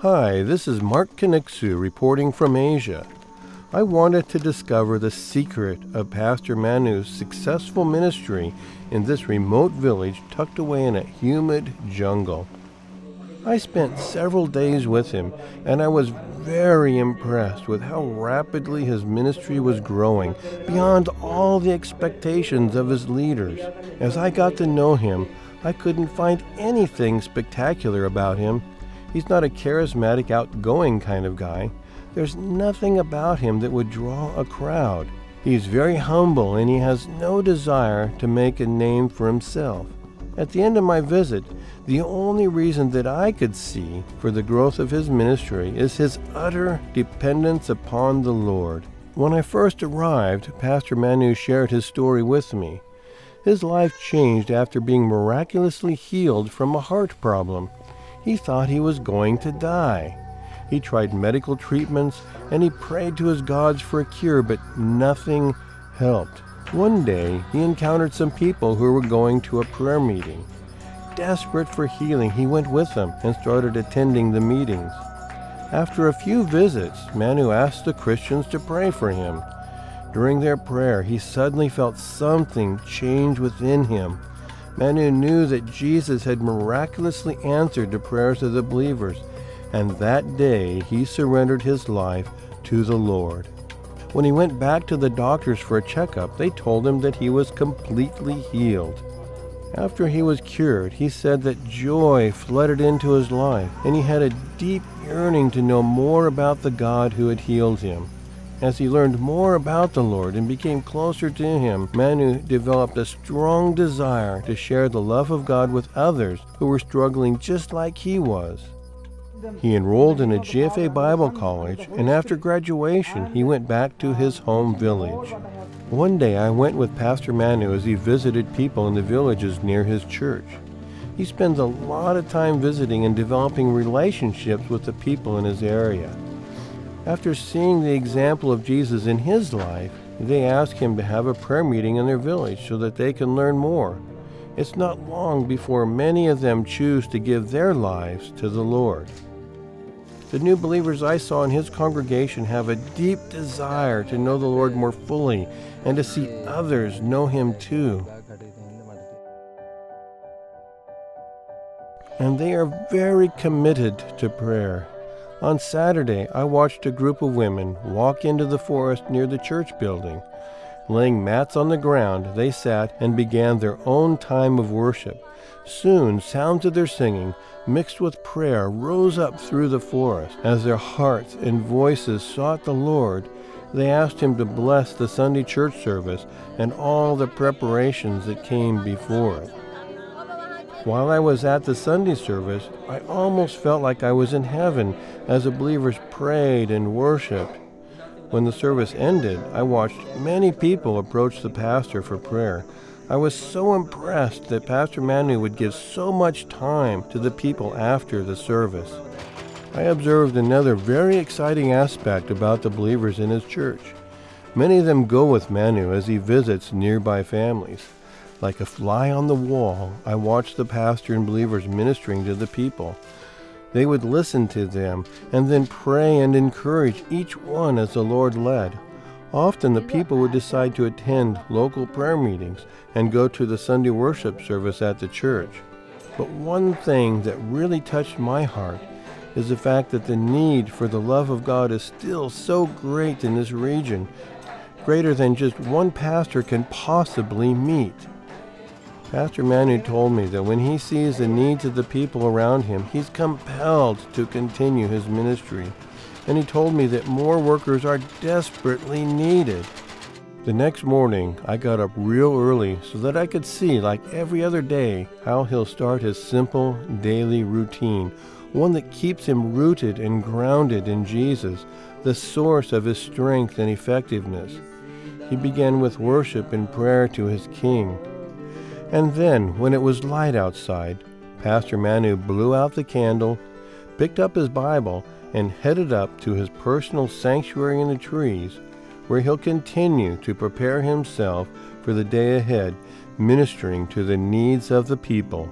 Hi, this is Mark Kinixu reporting from Asia. I wanted to discover the secret of Pastor Manu's successful ministry in this remote village tucked away in a humid jungle. I spent several days with him, and I was very impressed with how rapidly his ministry was growing beyond all the expectations of his leaders. As I got to know him, I couldn't find anything spectacular about him. He's not a charismatic, outgoing kind of guy. There's nothing about him that would draw a crowd. He's very humble, and he has no desire to make a name for himself. At the end of my visit, the only reason that I could see for the growth of his ministry is his utter dependence upon the Lord. When I first arrived, Pastor Manu shared his story with me. His life changed after being miraculously healed from a heart problem. He thought he was going to die. He tried medical treatments and he prayed to his gods for a cure, but nothing helped. One day, he encountered some people who were going to a prayer meeting. Desperate for healing, he went with them and started attending the meetings. After a few visits, Manu asked the Christians to pray for him. During their prayer, he suddenly felt something change within him. Manu knew that Jesus had miraculously answered the prayers of the believers, and that day he surrendered his life to the Lord. When he went back to the doctors for a checkup, they told him that he was completely healed. After he was cured, he said that joy flooded into his life, and he had a deep yearning to know more about the God who had healed him. As he learned more about the Lord and became closer to him, Manu developed a strong desire to share the love of God with others who were struggling just like he was. He enrolled in a GFA Bible college, and after graduation, he went back to his home village. One day I went with Pastor Manu as he visited people in the villages near his church. He spends a lot of time visiting and developing relationships with the people in his area. After seeing the example of Jesus in his life, they ask him to have a prayer meeting in their village so that they can learn more. It's not long before many of them choose to give their lives to the Lord. The new believers I saw in his congregation have a deep desire to know the Lord more fully and to see others know him too. And they are very committed to prayer. On Saturday, I watched a group of women walk into the forest near the church building. Laying mats on the ground, they sat and began their own time of worship. Soon, sounds of their singing, mixed with prayer, rose up through the forest. As their hearts and voices sought the Lord, they asked him to bless the Sunday church service and all the preparations that came before it. While I was at the Sunday service, I almost felt like I was in heaven as the believers prayed and worshiped. When the service ended, I watched many people approach the pastor for prayer. I was so impressed that Pastor Manu would give so much time to the people after the service. I observed another very exciting aspect about the believers in his church. Many of them go with Manu as he visits nearby families. Like a fly on the wall, I watched the pastor and believers ministering to the people. They would listen to them and then pray and encourage each one as the Lord led. Often the people would decide to attend local prayer meetings and go to the Sunday worship service at the church. But one thing that really touched my heart is the fact that the need for the love of God is still so great in this region, greater than just one pastor can possibly meet. Pastor Manu told me that when he sees the needs of the people around him, he's compelled to continue his ministry. And he told me that more workers are desperately needed. The next morning, I got up real early so that I could see, like every other day, how he'll start his simple daily routine, one that keeps him rooted and grounded in Jesus, the source of his strength and effectiveness. He began with worship and prayer to his King. And then, when it was light outside, Pastor Manu blew out the candle, picked up his Bible, and headed up to his personal sanctuary in the trees, where he'll continue to prepare himself for the day ahead, ministering to the needs of the people.